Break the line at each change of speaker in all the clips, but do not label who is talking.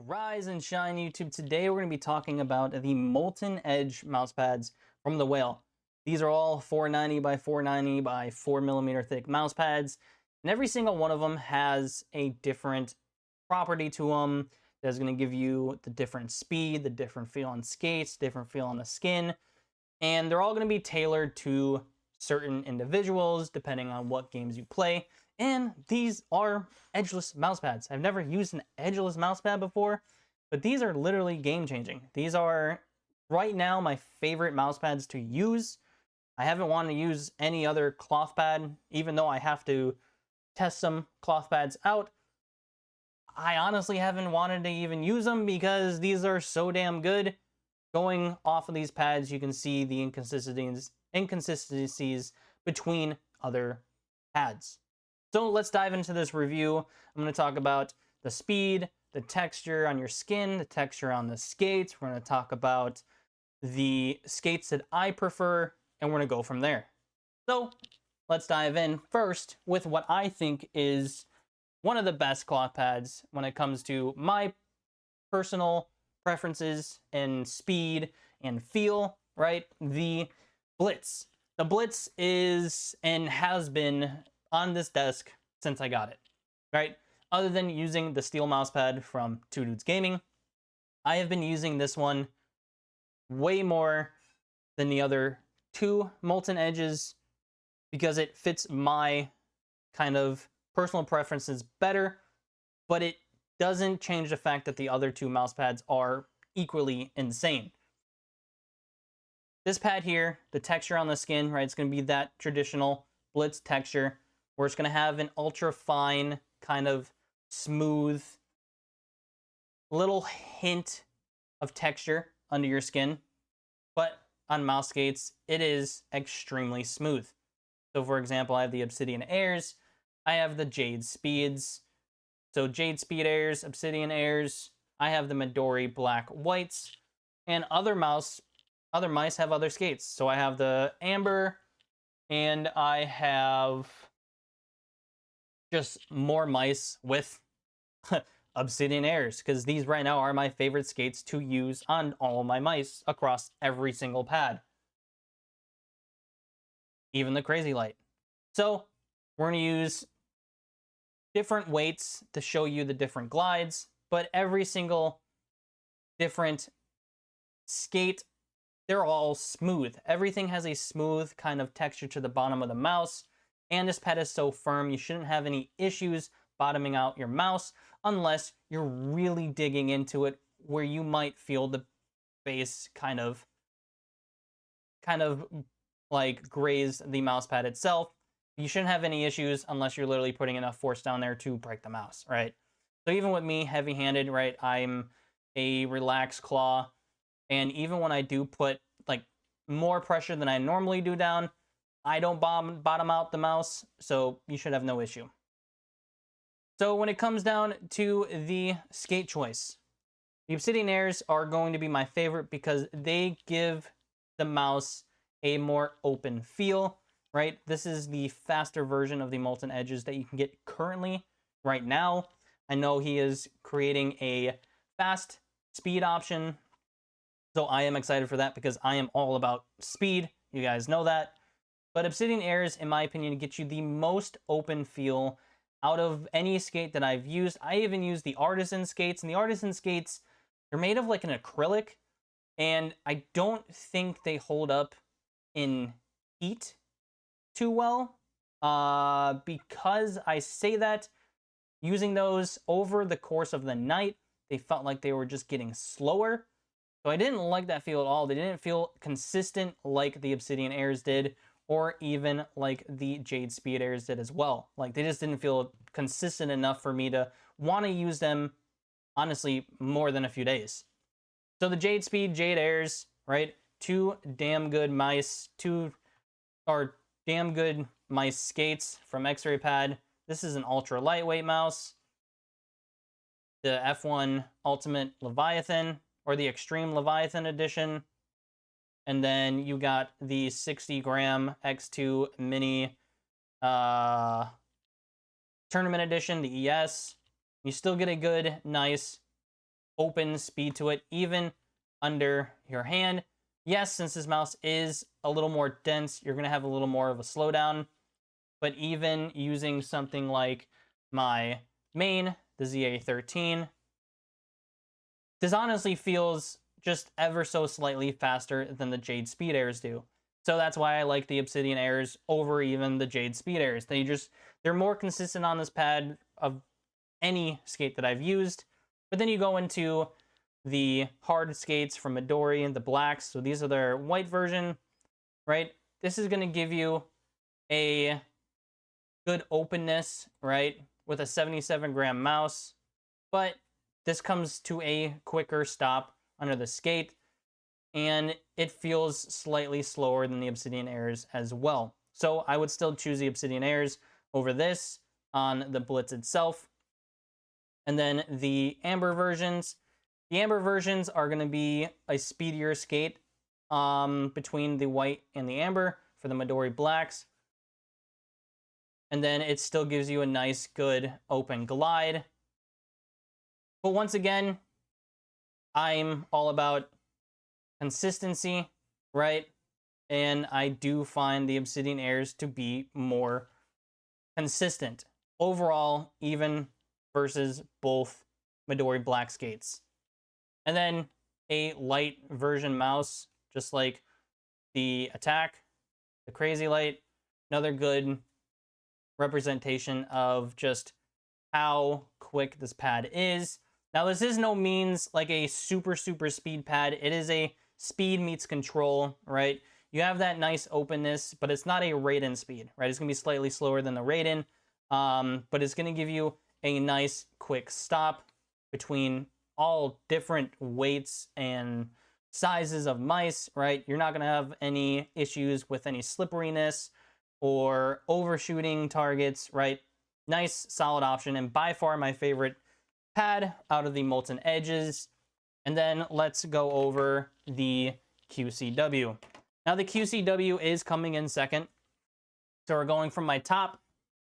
Rise and shine, YouTube. Today we're going to be talking about the Molten Edge mousepads from the Whale. These are all 490 by 490 by 4mm thick mousepads, and every single one of them has a different property to them that's going to give you the different speed, the different feel on skates, different feel on the skin, and they're all going to be tailored to certain individuals depending on what games you play. And these are edgeless mousepads. I've never used an edgeless mousepad before, but these are literally game changing. These are right now my favorite mousepads to use. I haven't wanted to use any other cloth pad, even though I have to test some cloth pads out. I honestly haven't wanted to even use them because these are so damn good. Going off of these pads, you can see the inconsistencies between other pads. So let's dive into this review. I'm going to talk about the speed, the texture on your skin, the texture on the skates. We're going to talk about the skates that I prefer, and we're going to go from there. So let's dive in first with what I think is one of the best cloth pads when it comes to my personal preferences and speed and feel, right? The Blitz. The Blitz is and has been on this desk since I got it, right? Other than using the steel mousepad from Two Dudes Gaming, I have been using this one way more than the other two Molten Edges because it fits my kind of personal preferences better, but it doesn't change the fact that the other two mousepads are equally insane. This pad here, the texture on the skin, right, it's going to be that traditional Blitz texture, where it's going to have an ultra fine kind of smooth little hint of texture under your skin, but on mouse skates it is extremely smooth. So for example, I have the Obsidian Airs, I have the Jade Speeds, so Jade Speed Airs, Obsidian Airs, I have the Midori Black Whites, and other mice have other skates. So I have the Amber, and I have just more mice with Obsidian Airs, because these right now are my favorite skates to use on all my mice across every single pad. Even the Crazy Light. So we're going to use different weights to show you the different glides, but every single different skate, they're all smooth. Everything has a smooth kind of texture to the bottom of the mouse. And this pad is so firm, you shouldn't have any issues bottoming out your mouse unless you're really digging into it, where you might feel the base kind of like graze the mouse pad itself. You shouldn't have any issues unless you're literally putting enough force down there to break the mouse, right? So even with me, heavy-handed, right, I'm a relaxed claw, and even when I do put like more pressure than I normally do down, I don't bottom out the mouse, so you should have no issue. So when it comes down to the skate choice, the Obsidian Airs are going to be my favorite because they give the mouse a more open feel, right? This is the faster version of the Molten Edges that you can get currently right now. I know he is creating a fast speed option, so I am excited for that because I am all about speed. You guys know that. But Obsidian Airs, in my opinion, get you the most open feel out of any skate that I've used. I even use the Artisan skates, and the Artisan skates, they're made of like an acrylic, and I don't think they hold up in heat too well. Because I say that, using those over the course of the night, they felt like they were just getting slower. So I didn't like that feel at all. They didn't feel consistent like the Obsidian Airs did, or even like the Jade Speed Airs did as well. Like, they just didn't feel consistent enough for me to want to use them, honestly, more than a few days. So the Jade Speed, Jade Airs, right? Two damn good mice skates from X-Ray Pad. This is an ultra lightweight mouse. The F1 Ultimate Leviathan, or the Extreme Leviathan edition. And then you got the 60-gram X2 Mini Tournament Edition, the ES. You still get a good, nice, open speed to it, even under your hand. Yes, since this mouse is a little more dense, you're going to have a little more of a slowdown. But even using something like my main, the ZA13, this honestly feels just ever so slightly faster than the Jade Speed Airs do. So that's why I like the Obsidian Airs over even the Jade Speed Airs. They're more consistent on this pad of any skate that I've used. But then you go into the hard skates from Midori and the blacks. So these are their white version, right? This is going to give you a good openness, right? With a 77-gram mouse. But this comes to a quicker stop under the skate, and it feels slightly slower than the Obsidian Airs as well. So I would still choose the Obsidian Airs over this on the Blitz itself. And then the amber versions. The amber versions are going to be a speedier skate between the white and the amber for the Midori blacks. And then it still gives you a nice, good open glide. But once again, I'm all about consistency, right? And I do find the Obsidian Airs to be more consistent overall, even versus both Midori black skates. And then a light version mouse, just like the Attack, the Crazy Light, another good representation of just how quick this pad is. Now, this is no means like a super speed pad. It is a speed meets control, right? You have that nice openness, but it's not a Raiden speed, right? It's going to be slightly slower than the Raiden, but it's going to give you a nice quick stop between all different weights and sizes of mice, right? You're not going to have any issues with any slipperiness or overshooting targets, right? Nice, solid option, and by far my favorite pad out of the Molten Edges. And then let's go over the QCW. Now the QCW is coming in second. So we're going from my top,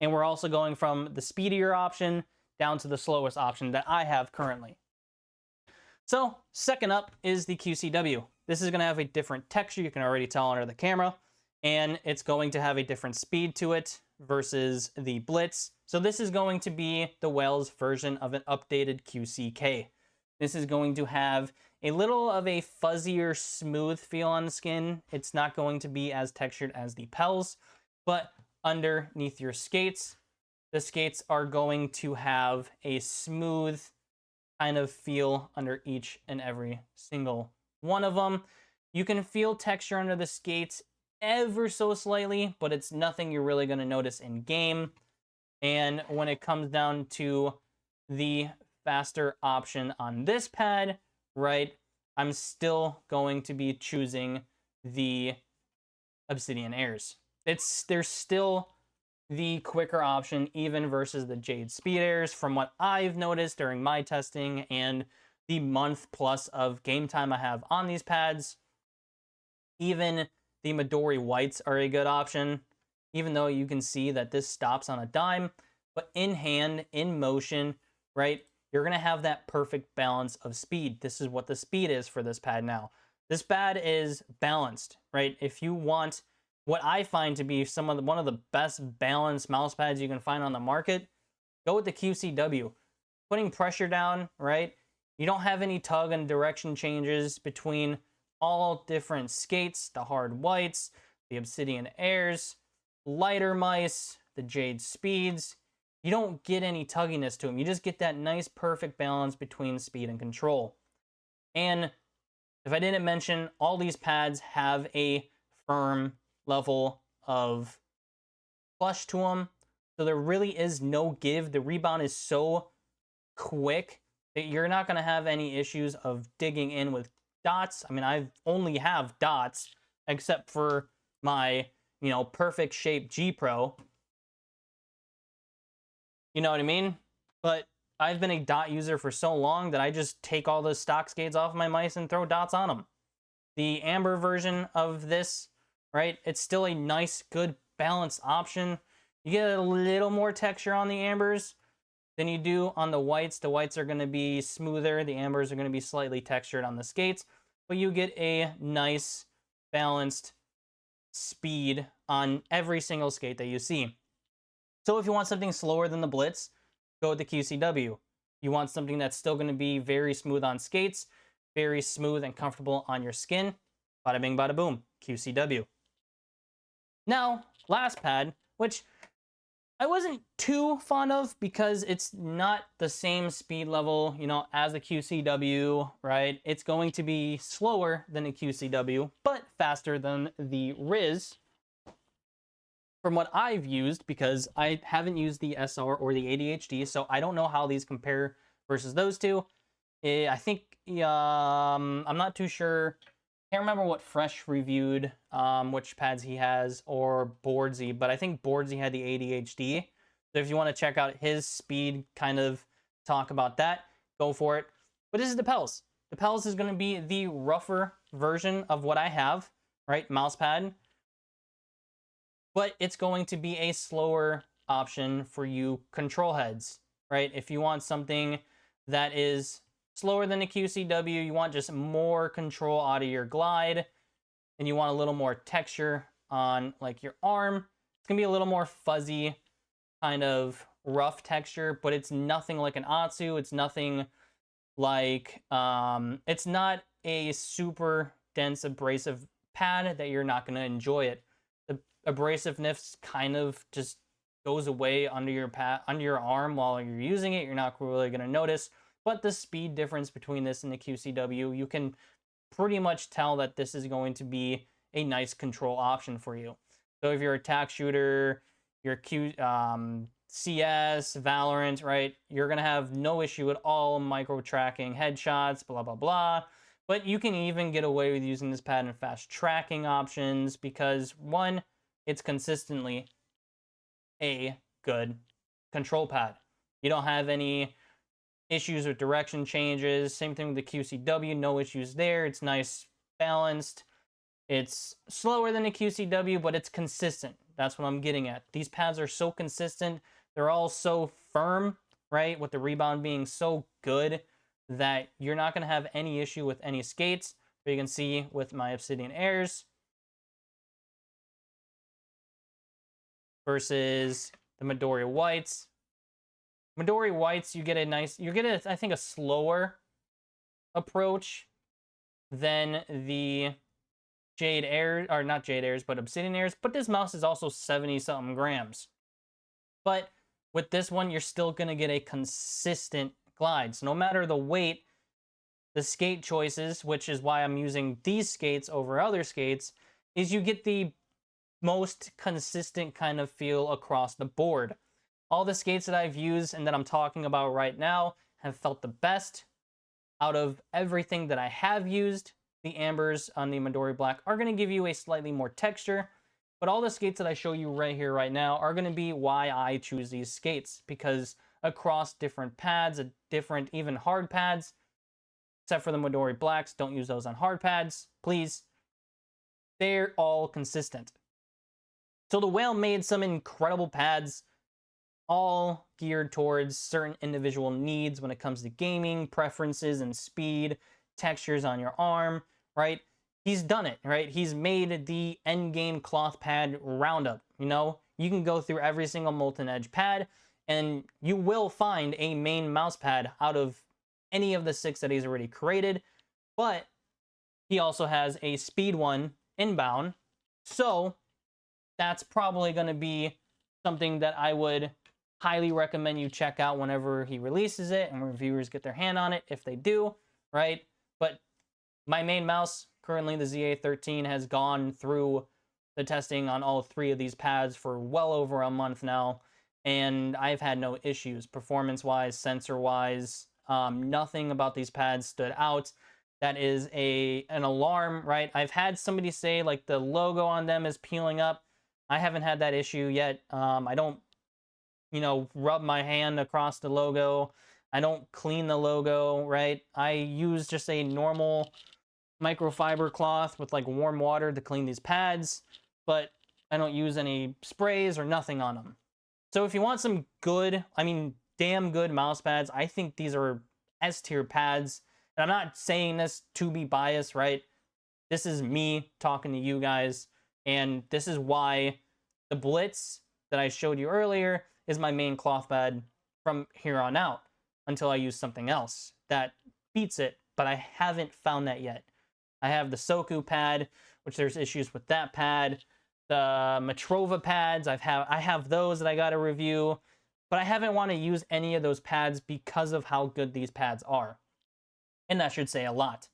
and we're also going from the speedier option down to the slowest option that I have currently. So second up is the QCW. This is going to have a different texture. You can already tell under the camera, and it's going to have a different speed to it versus the Blitz. So this is going to be the Wales version of an updated QCK. This is going to have a little of a fuzzier, smooth feel on the skin. It's not going to be as textured as the Pels, but underneath your skates, the skates are going to have a smooth kind of feel under each and every single one of them. You can feel texture under the skates ever so slightly, but it's nothing you're really going to notice in game. And when it comes down to the faster option on this pad, right, I'm still going to be choosing the Obsidian Airs. There's still the quicker option even versus the Jade Speed Airs from what I've noticed during my testing and the month plus of game time I have on these pads. Even the Midori Whites are a good option, even though you can see that this stops on a dime, but in hand, in motion, right, you're going to have that perfect balance of speed. This is what the speed is for this pad now. This pad is balanced, right? If you want what I find to be one of the best balanced mouse pads you can find on the market, go with the QCW. Putting pressure down, right? You don't have any tug and direction changes between all different skates, the hard whites, the Obsidian Airs, lighter mice, the Jade Speeds. You don't get any tugginess to them. You just get that nice, perfect balance between speed and control. And if I didn't mention, all these pads have a firm level of plush to them. So there really is no give. The rebound is so quick that you're not going to have any issues of digging in with dots. I mean, I only have dots except for my, perfect shape G Pro. You know what I mean? But I've been a dot user for so long that I just take all the stock skates off my mice and throw dots on them. The amber version of this, right? It's still a nice, good, balanced option. You get a little more texture on the ambers, than you do on the whites. The whites are going to be smoother. The ambers are going to be slightly textured on the skates, but you get a nice balanced speed on every single skate that you see. So if you want something slower than the Blitz, go with the QCW. You want something that's still going to be very smooth on skates, very smooth and comfortable on your skin. Bada bing, bada boom, QCW. Now, last pad, which I wasn't too fond of because it's not the same speed level, you know, as a QCW, right? It's going to be slower than a QCW, but faster than the Ryse. From what I've used, because I haven't used the SR or the ADHD, so I don't know how these compare versus those two. I think, I'm not too sure. Can't remember what Fresh reviewed, which pads he has, or Boardsy, but I think Boardsy had the ADHD. So if you want to check out his speed, kind of talk about that, go for it. But this is the Pels. The Pels is going to be the rougher version of what I have, right? Mousepad. But it's going to be a slower option for you control heads, right? If you want something that is slower than a QCW, you want just more control out of your glide, and you want a little more texture on like your arm, it's gonna be a little more fuzzy, kind of rough texture, but it's nothing like an Atsu. It's nothing like, it's not a super dense abrasive pad that you're not gonna enjoy it. The abrasiveness kind of just goes away under your under your arm while you're using it. You're not really gonna notice. But the speed difference between this and the QCW, you can pretty much tell that this is going to be a nice control option for you. So if you're a attack shooter, your CS, Valorant, right, you're going to have no issue at all micro tracking headshots, blah, blah, blah. But you can even get away with using this pad in fast tracking options because, one, it's consistently a good control pad. You don't have any issues with direction changes. Same thing with the QCW, no issues there. It's nice, balanced. It's slower than a QCW, but it's consistent. That's what I'm getting at. These pads are so consistent. They're all so firm, right? With the rebound being so good that you're not going to have any issue with any skates. But you can see with my Obsidian Airs versus the Midori Whites. Midori Whites, you get I think a slower approach than the Jade Airs, or not Jade Airs, but Obsidian Airs. But this mouse is also 70-something grams. But with this one, you're still going to get a consistent glide. So no matter the weight, the skate choices, which is why I'm using these skates over other skates, is you get the most consistent kind of feel across the board. All the skates that I've used and that I'm talking about right now have felt the best out of everything that I have used. The ambers on the Midori Black are going to give you a slightly more texture, but all the skates that I show you right here, right now, are going to be why I choose these skates, because across different pads, different even hard pads, except for the Midori Blacks, don't use those on hard pads, please. They're all consistent. So the Whale made some incredible pads, all geared towards certain individual needs when it comes to gaming, preferences, and speed, textures on your arm, right? He's done it, right? He's made the endgame cloth pad roundup, you know? You can go through every single Molten Edge pad, and you will find a main mouse pad out of any of the 6 that he's already created, but he also has a speed one inbound, so that's probably going to be something that I would highly recommend you check out whenever he releases it and reviewers get their hand on it, if they do, right? But my main mouse, currently the ZA13, has gone through the testing on all 3 of these pads for well over a month now, and I've had no issues performance-wise, sensor-wise. Nothing about these pads stood out. That is an alarm, right? I've had somebody say like the logo on them is peeling up. I haven't had that issue yet. I don't, rub my hand across the logo. I don't clean the logo, right? I use just a normal microfiber cloth with like warm water to clean these pads, but I don't use any sprays or nothing on them. So if you want some good, damn good mouse pads. I think these are S-tier pads. And I'm not saying this to be biased, right? This is me talking to you guys. And this is why the Blitz that I showed you earlier is my main cloth pad from here on out until I use something else that beats it. But I haven't found that yet. I have the Soku pad, which there's issues with that pad. The Metrova pads, I have those that I got to review. But I haven't want to use any of those pads because of how good these pads are. And that should say a lot.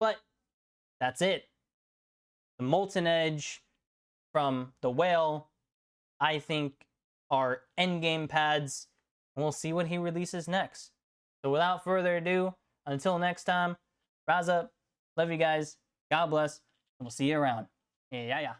But that's it. The Molten Edge from the Whale, I think, are endgame pads. And we'll see what he releases next. So without further ado, until next time, rise up. Love you guys. God bless. And we'll see you around. Yeah.